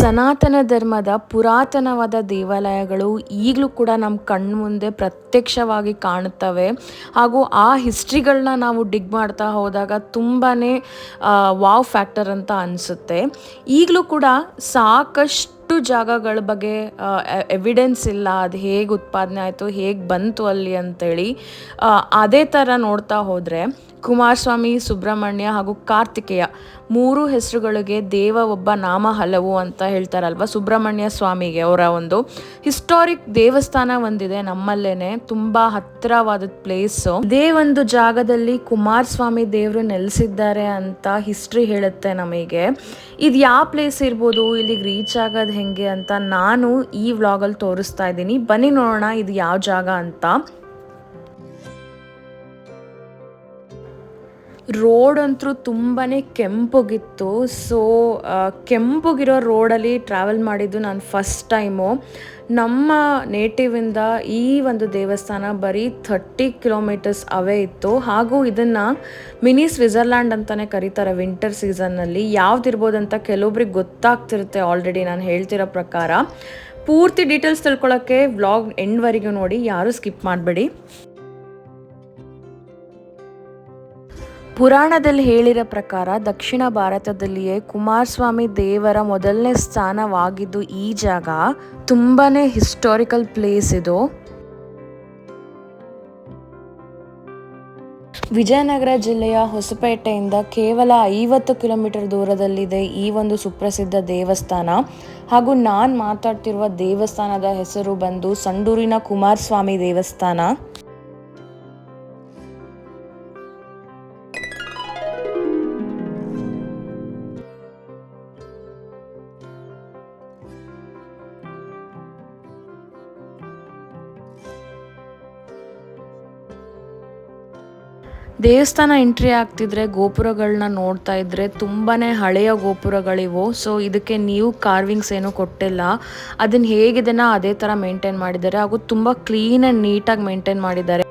ಸನಾತನ ಧರ್ಮದ ಪುರಾತನವಾದ ದೇವಾಲಯಗಳು ಈಗಲೂ ಕೂಡ ನಮ್ಮ ಕಣ್ಣು ಮುಂದೆ ಪ್ರತ್ಯಕ್ಷವಾಗಿ ಕಾಣುತ್ತವೆ. ಹಾಗೂ ಆ ಹಿಸ್ಟ್ರಿಗಳನ್ನ ನಾವು ಡಿಗ್ ಮಾಡ್ತಾ ಹೋದಾಗ ತುಂಬಾ ವಾವ್ ಫ್ಯಾಕ್ಟರ್ ಅಂತ ಅನಿಸುತ್ತೆ. ಈಗಲೂ ಕೂಡ ಸಾಕಷ್ಟು ಜಾಗಗಳ ಬಗ್ಗೆ ಎವಿಡೆನ್ಸ್ ಇಲ್ಲ, ಅದು ಹೇಗೆ ಉತ್ಪಾದನೆ ಆಯಿತು, ಹೇಗೆ ಬಂತು ಅಲ್ಲಿ ಅಂತೇಳಿ. ಅದೇ ಥರ ನೋಡ್ತಾ ಹೋದರೆ ಕುಮಾರಸ್ವಾಮಿ, ಸುಬ್ರಹ್ಮಣ್ಯ ಹಾಗೂ ಕಾರ್ತಿಕೇಯ 3 ಹೆಸರುಗಳಿಗೆ ದೇವ ಒಬ್ಬ, ನಾಮ ಹಲವು ಅಂತ ಹೇಳ್ತಾರಲ್ವ. ಸುಬ್ರಹ್ಮಣ್ಯ ಸ್ವಾಮಿಗೆ ಅವರ ಒಂದು ಹಿಸ್ಟಾರಿಕ್ ದೇವಸ್ಥಾನ ಒಂದಿದೆ ನಮ್ಮಲ್ಲೇನೆ, ತುಂಬ ಹತ್ತಿರವಾದ ಪ್ಲೇಸು. ಇದೇ ಒಂದು ಜಾಗದಲ್ಲಿ ಕುಮಾರಸ್ವಾಮಿ ದೇವರು ನೆಲೆಸಿದ್ದಾರೆ ಅಂತ ಹಿಸ್ಟ್ರಿ ಹೇಳುತ್ತೆ ನಮಗೆ. ಇದು ಯಾವ ಪ್ಲೇಸ್ ಇರ್ಬೋದು, ಇಲ್ಲಿಗೆ ರೀಚ್ ಆಗೋದು ಹೆಂಗೆ ಅಂತ ನಾನು ಈ ವ್ಲಾಗಲ್ಲಿ ತೋರಿಸ್ತಾ ಇದ್ದೀನಿ. ಬನ್ನಿ ನೋಡೋಣ ಇದು ಯಾವ ಜಾಗ ಅಂತ. ರೋಡ್ ಅಂತೂ ತುಂಬಾ ಕೆಂಪುಗಿತ್ತು. ಸೊ ಕೆಂಪುಗಿರೋ ರೋಡಲ್ಲಿ ಟ್ರಾವೆಲ್ ಮಾಡಿದ್ದು ನಾನು ಫಸ್ಟ್ ಟೈಮು. ನಮ್ಮ ನೇಟಿವಿಂದ ಈ ಒಂದು ದೇವಸ್ಥಾನ ಬರೀ 30 ಕಿಲೋಮೀಟರ್ಸ್ ಅವೇ ಇತ್ತು. ಹಾಗೂ ಇದನ್ನು ಮಿನಿ ಸ್ವಿಟ್ಜರ್ಲ್ಯಾಂಡ್ ಅಂತಲೇ ಕರೀತಾರೆ ವಿಂಟರ್ ಸೀಸನ್ನಲ್ಲಿ. ಯಾವುದಿರ್ಬೋದಂತ ಕೆಲವೊಬ್ರಿಗೆ ಗೊತ್ತಾಗ್ತಿರುತ್ತೆ ಆಲ್ರೆಡಿ ನಾನು ಹೇಳ್ತಿರೋ ಪ್ರಕಾರ. ಪೂರ್ತಿ ಡೀಟೇಲ್ಸ್ ತಿಳ್ಕೊಳ್ಳೋಕ್ಕೆ ವ್ಲಾಗ್ ಎಂಡ್ವರೆಗೂ ನೋಡಿ, ಯಾರೂ ಸ್ಕಿಪ್ ಮಾಡಬೇಡಿ. ಪುರಾಣದಲ್ಲಿ ಹೇಳಿರೋ ಪ್ರಕಾರ ದಕ್ಷಿಣ ಭಾರತದಲ್ಲಿಯೇ ಕುಮಾರಸ್ವಾಮಿ ದೇವರ ಮೊದಲನೇ ಸ್ಥಾನವಾಗಿದ್ದು ಈ ಜಾಗ. ತುಂಬಾ ಹಿಸ್ಟಾರಿಕಲ್ ಪ್ಲೇಸ್ ಇದು. ವಿಜಯನಗರ ಜಿಲ್ಲೆಯ ಹೊಸಪೇಟೆಯಿಂದ ಕೇವಲ 50 ಕಿಲೋಮೀಟರ್ ದೂರದಲ್ಲಿದೆ ಈ ಒಂದು ಸುಪ್ರಸಿದ್ಧ ದೇವಸ್ಥಾನ. ಹಾಗೂ ನಾನು ಮಾತಾಡ್ತಿರುವ ದೇವಸ್ಥಾನದ ಹೆಸರು ಬಂದು ಸಂಡೂರಿನ ಕುಮಾರಸ್ವಾಮಿ ದೇವಸ್ಥಾನ. ದೇವಸ್ಥಾನ ಎಂಟ್ರಿ ಆಗ್ತಿದ್ರೆ ಗೋಪುರಗಳನ್ನ ನೋಡ್ತಾ ಇದ್ರೆ ತುಂಬಾ ಹಳೆಯ ಗೋಪುರಗಳಿವು. ಸೊ ಇದಕ್ಕೆ ನ್ಯೂ ಕಾರ್ವಿಂಗ್ಸ್ ಏನೂ ಕೊಟ್ಟಿಲ್ಲ. ಅದನ್ನು ಹೇಗಿದೆನೋ ಅದೇ ಥರ ಮೇಂಟೈನ್ ಮಾಡಿದ್ದಾರೆ. ಹಾಗೂ ತುಂಬ ಕ್ಲೀನ್ ಆ್ಯಂಡ್ ನೀಟಾಗಿ ಮೇಂಟೈನ್ ಮಾಡಿದ್ದಾರೆ.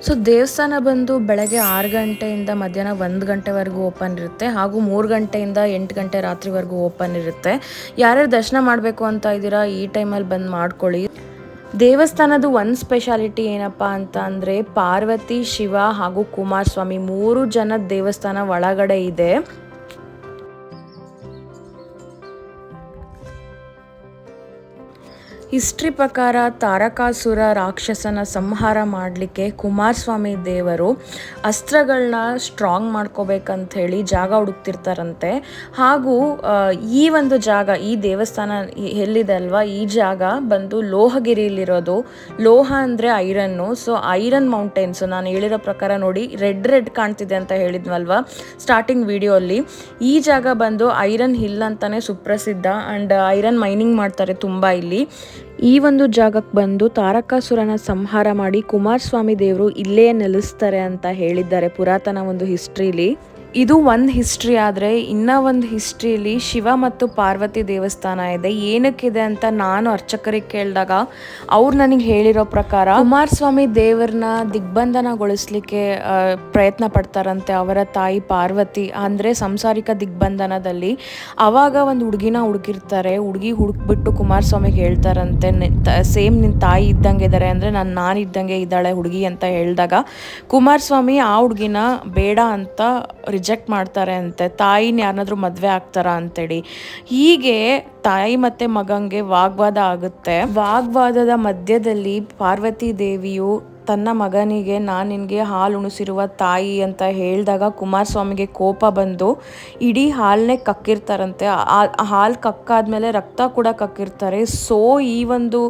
ಸೊ ದೇವಸ್ಥಾನ ಬಂದು ಬೆಳಗ್ಗೆ 6 ಗಂಟೆಯಿಂದ ಮಧ್ಯಾಹ್ನ 1 ಗಂಟೆವರೆಗೂ ಓಪನ್ ಇರುತ್ತೆ. ಹಾಗೂ 3 ಗಂಟೆಯಿಂದ 8 ಗಂಟೆ ರಾತ್ರಿವರೆಗೂ ಓಪನ್ ಇರುತ್ತೆ. ಯಾರ್ಯಾರು ದರ್ಶನ ಮಾಡಬೇಕು ಅಂತ ಇದ್ದೀರಾ ಈ ಟೈಮಲ್ಲಿ ಬಂದು ಮಾಡ್ಕೊಳ್ಳಿ. ದೇವಸ್ಥಾನದ ಒಂದು ಸ್ಪೆಷಾಲಿಟಿ ಏನಪ್ಪ ಅಂತ ಅಂದರೆ ಪಾರ್ವತಿ, ಶಿವ ಹಾಗೂ ಕುಮಾರಸ್ವಾಮಿ 3 ಜನದ ದೇವಸ್ಥಾನ ಒಳಗಡೆ ಇದೆ. ಹಿಸ್ಟ್ರಿ ಪ್ರಕಾರ ತಾರಕಾಸುರ ರಾಕ್ಷಸನ ಸಂಹಾರ ಮಾಡಲಿಕ್ಕೆ ಕುಮಾರಸ್ವಾಮಿ ದೇವರು ಅಸ್ತ್ರಗಳನ್ನ ಸ್ಟ್ರಾಂಗ್ ಮಾಡ್ಕೋಬೇಕಂತ ಹೇಳಿ ಜಾಗ ಹುಡುಕ್ತಿರ್ತಾರಂತೆ. ಹಾಗೂ ಈ ಒಂದು ಜಾಗ, ಈ ದೇವಸ್ಥಾನ ಎಲ್ಲಿದೆ ಅಲ್ವಾ, ಈ ಜಾಗ ಬಂದು ಲೋಹಗಿರಿಯಲ್ಲಿರೋದು. ಲೋಹ ಅಂದರೆ ಐರನ್ನು. ಸೊ ಐರನ್ ಮೌಂಟೇನ್ಸು ನಾನು ಹೇಳಿರೋ ಪ್ರಕಾರ ನೋಡಿ, ರೆಡ್ ಕಾಣ್ತಿದೆ ಅಂತ ಹೇಳಿದ್ವಲ್ವ ಸ್ಟಾರ್ಟಿಂಗ್ ವಿಡಿಯೋಲ್ಲಿ. ಈ ಜಾಗ ಬಂದು ಐರನ್ ಹಿಲ್ ಅಂತಲೇ ಸುಪ್ರಸಿದ್ಧ. ಆ್ಯಂಡ್ ಐರನ್ ಮೈನಿಂಗ್ ಮಾಡ್ತಾರೆ ತುಂಬ ಇಲ್ಲಿ. ಈ ಒಂದು ಜಾಗಕ್ಕೆ ಬಂದು ತಾರಕಾಸುರನ ಸಂಹಾರ ಮಾಡಿ ಕುಮಾರಸ್ವಾಮಿ ದೇವರು ಇಲ್ಲೇ ನೆಲೆಸ್ತಾರೆ ಅಂತ ಹೇಳಿದ್ದಾರೆ ಪುರಾತನ ಒಂದು ಹಿಸ್ಟ್ರಿಲಿ. ಇದು ಒಂದು ಹಿಸ್ಟ್ರಿ. ಆದರೆ ಇನ್ನೂ ಒಂದು ಹಿಸ್ಟ್ರಿಯಲ್ಲಿ ಶಿವ ಮತ್ತು ಪಾರ್ವತಿ ದೇವಸ್ಥಾನ ಇದೆ. ಏನಕ್ಕಿದೆ ಅಂತ ನಾನು ಅರ್ಚಕರಿಗೆ ಕೇಳಿದಾಗ ಅವ್ರು ನನಗೆ ಹೇಳಿರೋ ಪ್ರಕಾರ ಕುಮಾರಸ್ವಾಮಿ ದೇವರನ್ನ ದಿಗ್ಬಂಧನಗೊಳಿಸ್ಲಿಕ್ಕೆ ಪ್ರಯತ್ನ ಪಡ್ತಾರಂತೆ ಅವರ ತಾಯಿ ಪಾರ್ವತಿ. ಅಂದರೆ ಸಂಸಾರಿಕ ದಿಗ್ಬಂಧನದಲ್ಲಿ ಆವಾಗ ಒಂದು ಹುಡುಗಿನ ಹುಡುಕಿರ್ತಾರೆ. ಹುಡುಗಿ ಹುಡುಕ್ಬಿಟ್ಟು ಕುಮಾರಸ್ವಾಮಿಗೆ ಹೇಳ್ತಾರಂತೆ, ಸೇಮ್ ನಿನ್ನ ತಾಯಿ ಇದ್ದಂಗೆ ಇದ್ದಾರೆ, ಅಂದರೆ ನಾನು ಇದ್ದಂಗೆ ಇದ್ದಾಳೆ ಹುಡುಗಿ ಅಂತ ಹೇಳಿದಾಗ ಕುಮಾರಸ್ವಾಮಿ ಆ ಹುಡುಗಿನ ಬೇಡ ಅಂತ ರಿಜೆಕ್ಟ್ ಮಾಡ್ತಾರೆ ಅಂತೆ. ತಾಯಿನ ಯಾರನ್ನಾದ್ರೂ ಮದುವೆ ಆಗ್ತಾರಾ ಅಂತೇಳಿ. ಹೀಗೆ ತಾಯಿ ಮತ್ತೆ ಮಗಂಗೆ ವಾಗ್ವಾದ ಆಗುತ್ತೆ. ವಾಗ್ವಾದದ ಮಧ್ಯದಲ್ಲಿ ಪಾರ್ವತಿ ದೇವಿಯು ತನ್ನ ಮಗನಿಗೆ ನಾನು ನಿನಗೆ ಹಾಲು ಉಣಿಸಿರುವ ತಾಯಿ ಅಂತ ಹೇಳಿದಾಗ ಕುಮಾರಸ್ವಾಮಿಗೆ ಕೋಪ ಬಂದು ಇಡೀ ಹಾಲನ್ನೇ ಕಕ್ಕಿರ್ತಾರಂತೆ. ಹಾಲು ಕಕ್ಕಾದ್ಮೇಲೆ ರಕ್ತ ಕೂಡ ಕಕ್ಕಿರ್ತಾರೆ. ಸೊ ಈ ಒಂದು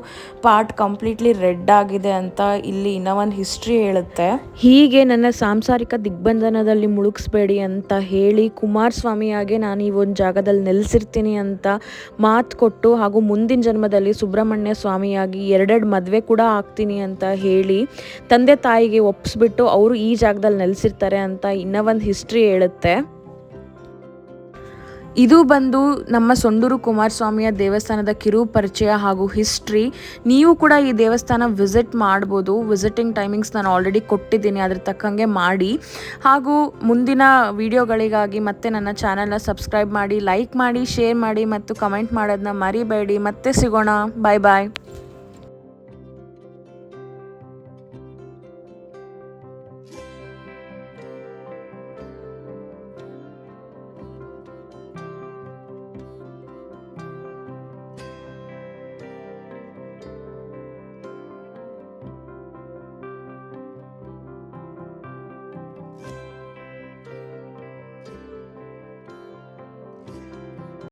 ಪಾರ್ಟ್ ಕಂಪ್ಲೀಟ್ಲಿ ರೆಡ್ ಆಗಿದೆ ಅಂತ ಇಲ್ಲಿ ಇನ್ನೂ ಒಂದು ಹಿಸ್ಟ್ರಿ ಹೇಳುತ್ತೆ. ಹೀಗೆ ನನ್ನ ಸಾಂಸಾರಿಕ ದಿಗ್ಬಂಧನದಲ್ಲಿ ಮುಳುಗಿಸ್ಬೇಡಿ ಅಂತ ಹೇಳಿ ಕುಮಾರಸ್ವಾಮಿಯಾಗೆ ನಾನು ಈ ಒಂದು ಜಾಗದಲ್ಲಿ ನೆಲೆಸಿರ್ತೀನಿ ಅಂತ ಮಾತು ಕೊಟ್ಟು, ಹಾಗೂ ಮುಂದಿನ ಜನ್ಮದಲ್ಲಿ ಸುಬ್ರಹ್ಮಣ್ಯ ಸ್ವಾಮಿಯಾಗಿ 2 ಮದುವೆ ಕೂಡ ಆಗ್ತೀನಿ ಅಂತ ಹೇಳಿ ತಂದೆ ತಾಯಿಗೆ ಒಪ್ಪಿಸ್ಬಿಟ್ಟು ಅವರು ಈ ಜಾಗದಲ್ಲಿ ನೆಲೆಸಿರ್ತಾರೆ ಅಂತ ಇನ್ನೂ ಒಂದು ಹಿಸ್ಟ್ರಿ ಹೇಳುತ್ತೆ. ಇದು ಬಂದು ನಮ್ಮ ಸೊಂಡೂರು ಕುಮಾರಸ್ವಾಮಿಯ ದೇವಸ್ಥಾನದ ಕಿರು ಪರಿಚಯ ಹಾಗೂ ಹಿಸ್ಟ್ರಿ. ನೀವು ಕೂಡ ಈ ದೇವಸ್ಥಾನ ವಿಸಿಟ್ ಮಾಡ್ಬೋದು. ವಿಸಿಟಿಂಗ್ ಟೈಮಿಂಗ್ಸ್ ನಾನು ಆಲ್ರೆಡಿ ಕೊಟ್ಟಿದ್ದೀನಿ, ಅದ್ರ ತಕ್ಕಂಗೆ ಮಾಡಿ. ಹಾಗೂ ಮುಂದಿನ ವಿಡಿಯೋಗಳಿಗಾಗಿ ಮತ್ತೆ ನನ್ನ ಚಾನಲ್ನ ಸಬ್ಸ್ಕ್ರೈಬ್ ಮಾಡಿ, ಲೈಕ್ ಮಾಡಿ, ಶೇರ್ ಮಾಡಿ ಮತ್ತು ಕಮೆಂಟ್ ಮಾಡೋದನ್ನ ಮರಿಬೇಡಿ. ಮತ್ತೆ ಸಿಗೋಣ. ಬಾಯ್ ಬಾಯ್.